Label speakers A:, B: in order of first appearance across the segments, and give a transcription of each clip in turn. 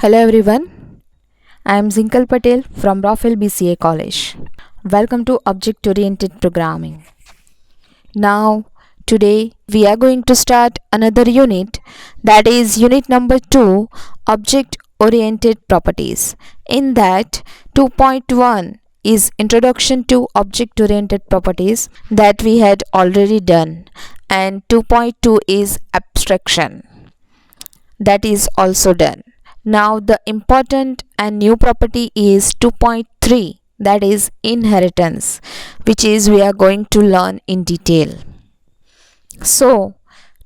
A: Hello everyone, I am Zinkal Patel from Rafael BCA College. Welcome to Object Oriented Programming. Now, today we are going to start another unit, that is unit number 2, Object Oriented Properties. In that, 2.1 is Introduction to Object Oriented Properties that we had already done, and 2.2 is Abstraction, that is also done. Now the important and new property is 2.3, that is inheritance, which is we are going to learn in detail. So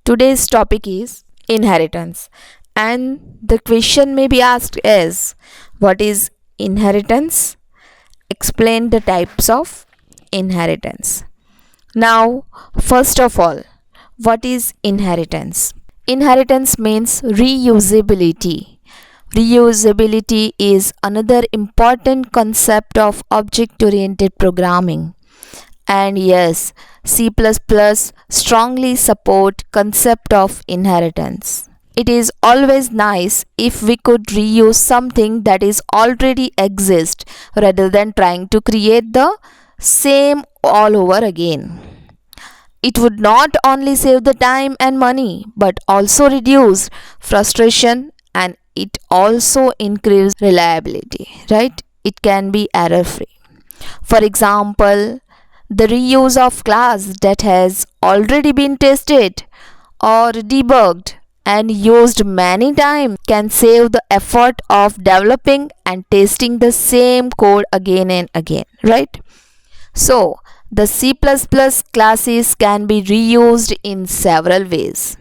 A: today's topic is inheritance, and the question may be asked as, what is inheritance? Explain the types of inheritance. Now first of all, what is inheritance? Inheritance means reusability. Reusability is another important concept of object-oriented programming. And yes, C++ strongly support concept of inheritance. It is always nice if we could reuse something that is already exist rather than trying to create the same all over again. It would not only save the time and money but also reduce frustration, and it also increase reliability, right? It can be error free. For example, the reuse of class that has already been tested or debugged and used many times can save the effort of developing and testing the same code again and again, right? So the C++ classes can be reused in several ways.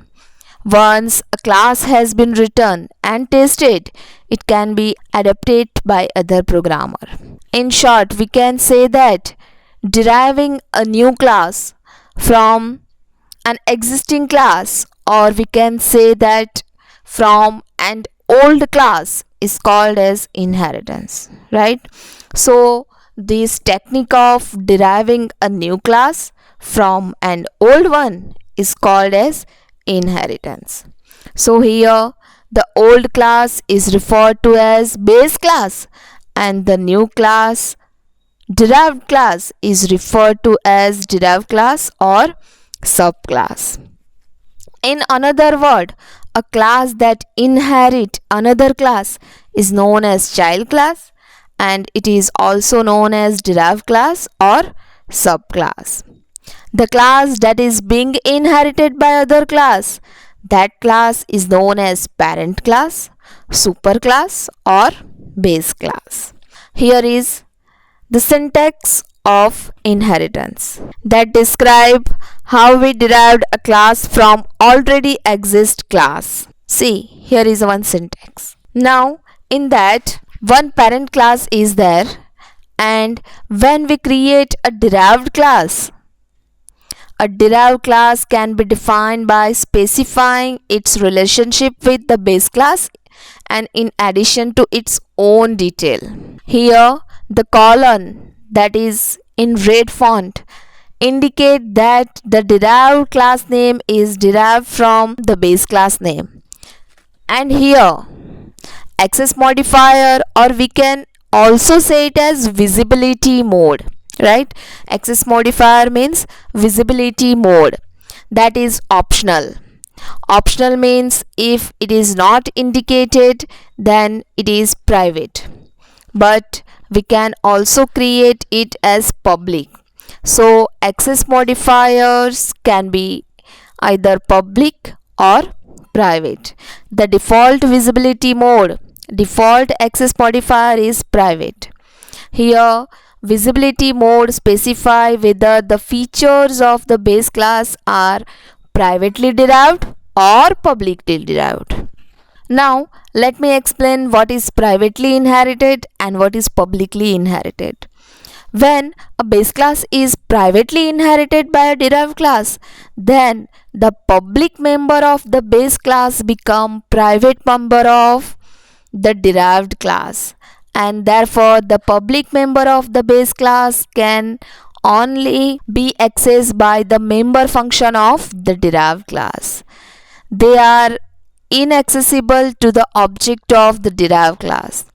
A: Once a class has been written and tested, it can be adapted by other programmer. In short, we can say that deriving a new class from an existing class, or we can say that from an old class, is called as inheritance, right? So this technique of deriving a new class from an old one is called as inheritance. So here the old class is referred to as base class, and the new class, derived class, is referred to as derived class or subclass. In another word, a class that inherit another class is known as child class, and it is also known as derived class or subclass. The class that is being inherited by other class, that class is known as parent class, superclass or base class. Here is the syntax of inheritance that describe how we derived a class from already exist class. See, here is one syntax. Now in that, one parent class is there, and when we create a derived class can be defined by specifying its relationship with the base class and in addition to its own detail. Here the colon that is in red font indicate that the derived class name is derived from the base class name. And here access modifier, or we can also say it as visibility mode, right? Access modifier means visibility mode, that is optional. Optional means if it is not indicated, then it is private, but we can also create it as public. So access modifiers can be either public or private. The default visibility mode, default access modifier is private. Here visibility mode specify whether the features of the base class are privately derived or publicly derived. Now let me explain what is privately inherited and what is publicly inherited. When a base class is privately inherited by a derived class, then the public member of the base class become private member of the derived class, and therefore the public member of the base class can only be accessed by the member function of the derived class. They are inaccessible to the object of the derived class.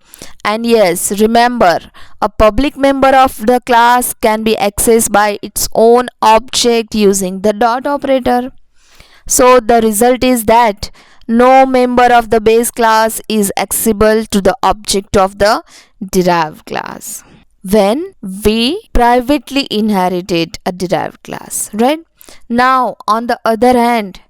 A: And yes, remember, a public member of the class can be accessed by its own object using the dot operator. So the result is that no member of the base class is accessible to the object of the derived class when we privately inherited a derived class, right? Now, on the other hand,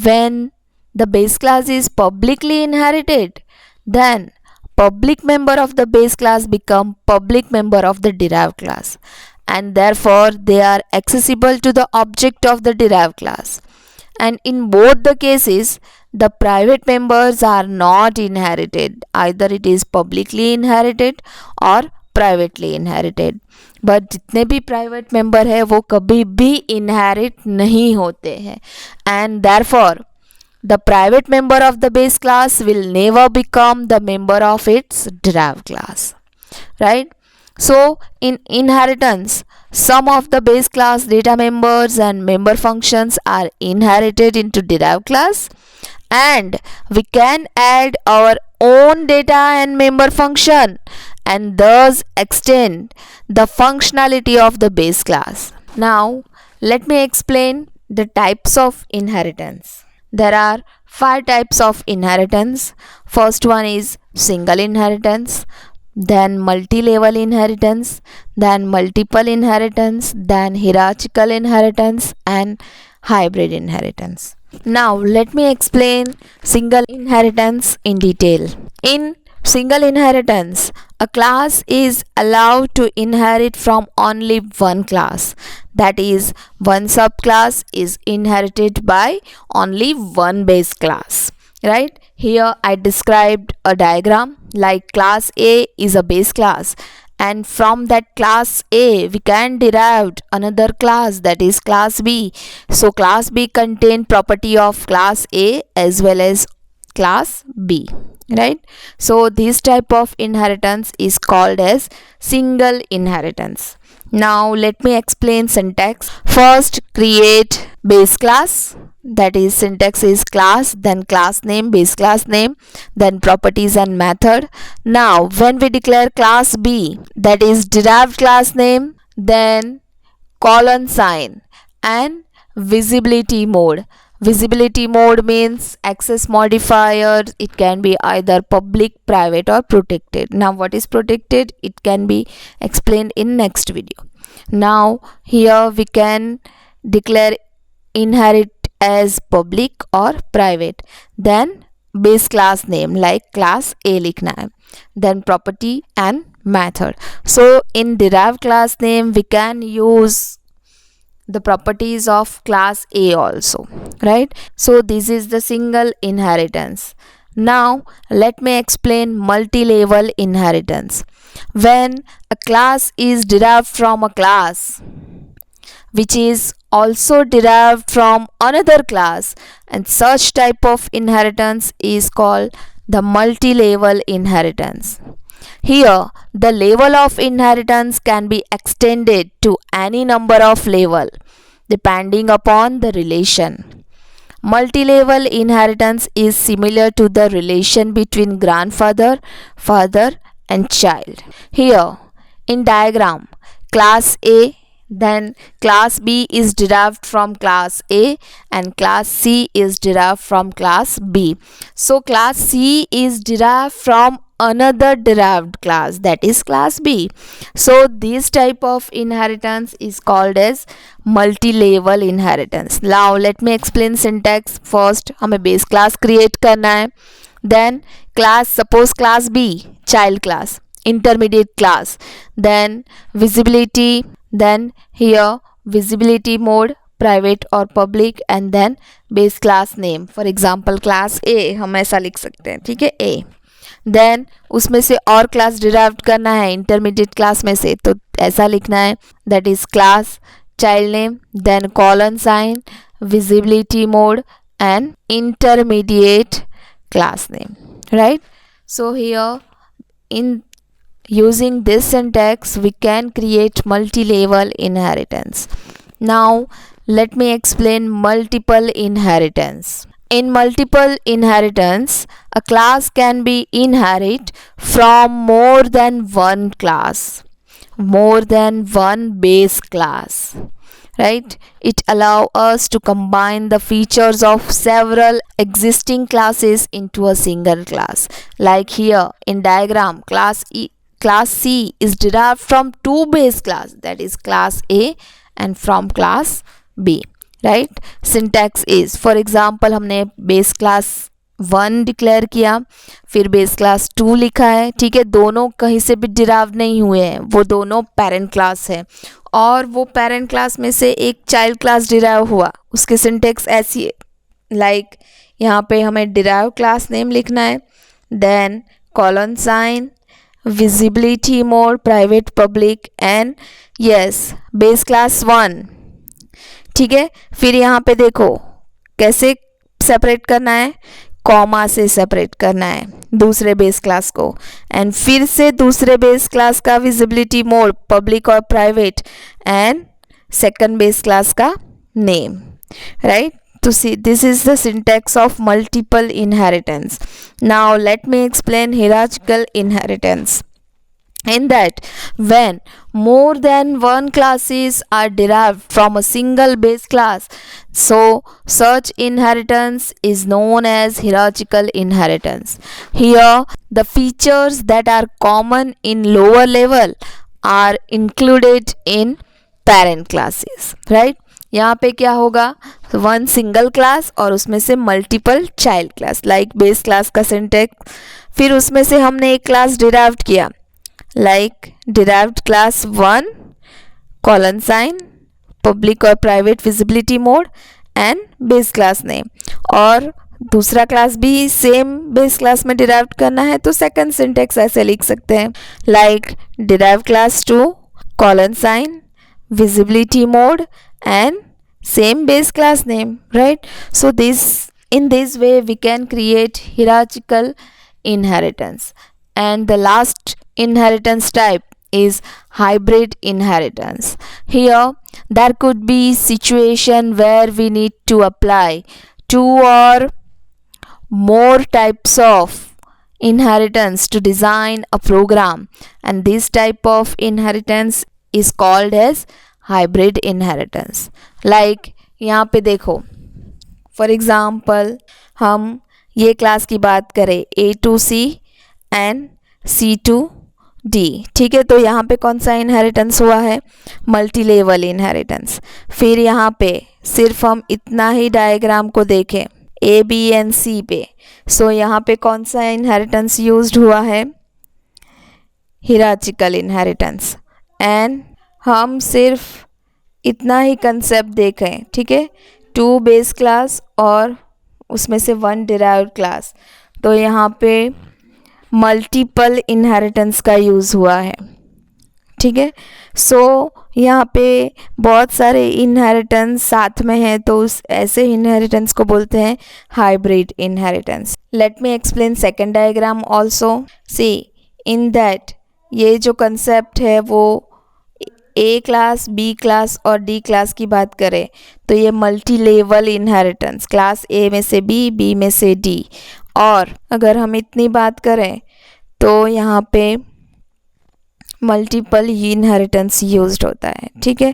A: when the base class is publicly inherited, then public member of the base class become public member of the derived class, and therefore they are accessible to the object of the derived class. And in both the cases, the private members are not inherited, either it is publicly inherited or privately inherited. But जितने भी private member है वो कभी भी inherit नहीं होते हैं, and therefore the private member of the base class will never become the member of its derived class, right? So in inheritance, some of the base class data members and member functions are inherited into derived class, and we can add our own data and member function and thus extend the functionality of the base class. Now let me explain the types of inheritance. There are 5 types of inheritance. First one is single inheritance, then multi-level inheritance, then multiple inheritance, then hierarchical inheritance, and hybrid inheritance. Now let me explain single inheritance in detail. In single inheritance, a class is allowed to inherit from only one class. That is, one subclass is inherited by only one base class. Right? Here I described a diagram like class A is a base class, and from that class A we can derive another class, that is class B. So class B contain property of class A as well as class B, right? So this type of inheritance is called as single inheritance. Now let me explain syntax. First, create base class, that is syntax is class, then class name, base class name, then properties and method. Now when we declare class B, that is derived class name, then colon sign and visibility mode. Visibility mode means access modifier. It can be either public, private or protected. Now what is protected? It can be explained in next video. Now here we can declare inherit as public or private. Then base class name like class A लिखना है. Then property and method. So in derived class name we can use the properties of class A also, right? So this is the single inheritance. Now let me explain multi-level inheritance. When a class is derived from a class which is also derived from another class, and such type of inheritance is called the multi-level inheritance. Here, the level of inheritance can be extended to any number of level depending upon the relation. Multi-level inheritance is similar to the relation between grandfather, father and child. Here, in diagram, class A, then class B is derived from class A and class C is derived from class B. So class C is derived from another derived class, that is class B. So this type of inheritance is called as multi-level inheritance. Now let me explain syntax. First हमें base class create करना है, then class, suppose class B child class, intermediate class, then visibility, then here visibility mode private or public, and then base class name. For example class A हम ऐसा लिख सकते हैं, ठीक है, A. देन उसमें से और क्लास डिराइव्ड करना है इंटरमीडिएट क्लास में से, तो ऐसा लिखना है, that is class child name, then colon sign, visibility mode and intermediate class name, right? So here in using this syntax we can create multi-level inheritance. Now let me explain multiple inheritance. In multiple inheritance, a class can be inherit from more than one base class, right? It allow us to combine the features of several existing classes into a single class. Like here in diagram, class C is derived from two base class, that is class A and from class B, right? Syntax is, for example, हमने base class 1 declare किया, फिर base class 2 लिखा है, ठीक है। दोनों कहीं से भी डिराइव नहीं हुए हैं, वो दोनों पेरेंट क्लास है, और वो पेरेंट क्लास में से एक चाइल्ड क्लास डिराइव हुआ, उसके सिंटेक्स ऐसी है। लाइक यहाँ पे हमें डिराइव क्लास नेम लिखना है, then colon sign, visibility mode, private public, and yes base class 1, ठीक है। फिर यहाँ पे देखो कैसे सेपरेट करना है, कॉमा से सेपरेट करना है दूसरे बेस क्लास को, एंड फिर से दूसरे बेस क्लास का विजिबिलिटी मोड पब्लिक और private, and second base class का name, right. To see, this is the syntax of multiple inheritance. Now let me explain hierarchical inheritance. In that, when more than one classes are derived from a single base class, so such inheritance is known as hierarchical inheritance. Here the features that are common in lower level are included in parent classes, right? यहाँ पे क्या होगा, one single class और उसमें से multiple child class, like base class का syntax, फिर उसमें से हमने एक क्लास डिराइव्ड किया, like derived class 1 colon sign public और private visibility mode and base class name, और दूसरा क्लास भी सेम बेस क्लास में डिराइव्ड करना है तो सेकंड सिंटेक्स ऐसे लिख सकते हैं, like derived class 2 colon sign visibility mode and same base class name, right? So in this way we can create hierarchical inheritance. And the last inheritance type is hybrid inheritance. Here there could be situation where we need to apply two or more types of inheritance to design a program, and this type of inheritance is called as hybrid inheritance. Like यहाँ पे देखो, for example हम ये class की बात करें A to C and C to D, ठीक है। तो यहाँ पे कौन सा इनहेरिटेंस हुआ है, मल्टी लेवल इनहेरिटेंस। फिर यहाँ पे सिर्फ हम इतना ही डायग्राम को देखें A B and C पे, सो यहाँ पे कौन सा इनहेरिटेंस यूज्ड हुआ है, हिरार्चिकल इनहेरिटेंस। एंड हम सिर्फ इतना ही कंसेप्ट देखें, ठीक है, 2 बेस क्लास और उसमें से 1 डिराइव्ड क्लास, तो यहाँ पे मल्टीपल इनहेरिटेंस का यूज़ हुआ है, ठीक है। सो यहाँ पे बहुत सारे इनहेरिटेंस साथ में हैं, तो उस ऐसे इनहेरिटेंस को बोलते हैं hybrid inheritance. Let me explain second diagram also. See in that ये जो कंसेप्ट है वो ए क्लास, बी क्लास और डी क्लास की बात करें तो ये multi level inheritance, class A में से बी, बी में से डी, और अगर हम इतनी बात करें तो यहाँ पे मल्टीपल इनहेरिटेंस यूज्ड होता है, ठीक है।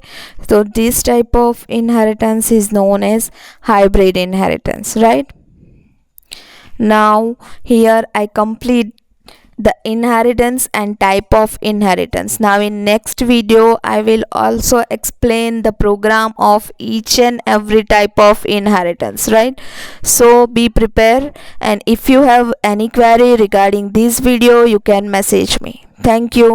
A: तो this type of inheritance is known as hybrid inheritance, right. Now here I complete the inheritance and type of inheritance. Now in next video I will also explain the program of each and every type of inheritance, right? So be prepared, and if you have any query regarding this video you can message me. Thank you.